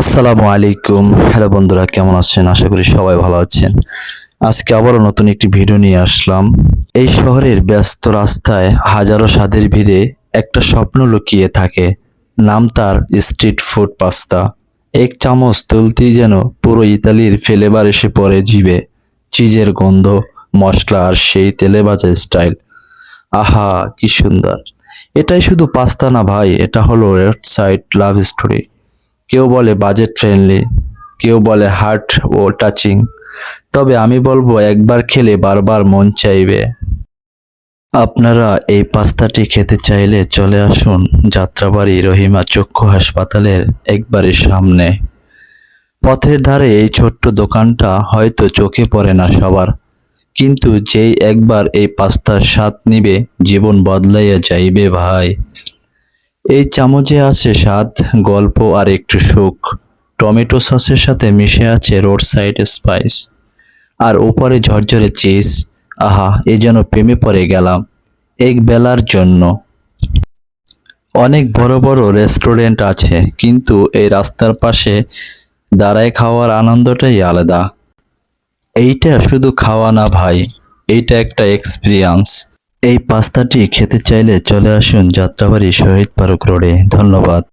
আসসালামু আলাইকুম। হ্যালো বন্ধুরা, কেমন আছেন? আশা করি সবাই ভালো আছেন। আজকে আবারও নতুন একটি ভিডিও নিয়ে আসলাম। এই শহরের ব্যস্ত রাস্তায় হাজারো স্বাদের ভিড়ে একটা স্বপ্ন লুকিয়ে থাকে। নাম তার স্ট্রিট ফুড পাস্তা। এক চামচ তুলতেই যেন পুরো ইতালির ফ্লেভার এসে পড়ে জিভে। চিজের গন্ধ, মশলা আর সেই তেলে ভাজা স্টাইল। আহা, কি সুন্দর! এটাই শুধু পাস্তা না ভাই, এটা হলো রোড সাইড লাভ স্টোরি। কেউ বলে বাজেট ফ্রেন্ডলি, কেউ বলে হার্ট ও টাচিং, তবে আমি বলবো একবার খেলে বারবার মন চাইবে। আপনারা এই পাস্তাটি খেতে চাইলে চলে আসুন যাত্রাবাড়ি রহিমা চক্ষু হাসপাতালের একবারে সামনে। পথের ধারে এই ছোট্ট দোকানটা হয়তো চোখে পড়ে না সবার, কিন্তু যেই একবার এই পাস্তার স্বাদ নিবে জীবন বদলাইয়া যাইবে ভাই। এই চামচে আছে স্বাদ, গল্প আর একটু সুখ। টমেটো সসের সাথে মিশে আছে রোড সাইড স্পাইস, আর উপরে ঝরঝরে চিজ। আহা, এ যেন প্রেমে পড়ে গেলাম এক বেলার জন্য। অনেক বড় বড় রেস্টুরেন্ট আছে, কিন্তু এই রাস্তার পাশে দাঁড়ায় খাওয়ার আনন্দটাই আলাদা। এইটা শুধু খাওয়া না ভাই, এইটা একটা এক্সপিরিয়েন্স। এই পাস্তাটি খেতে চাইলে চলে আসুন যাত্রাবাড়ি শহীদ পার্ক রোডে। ধন্যবাদ।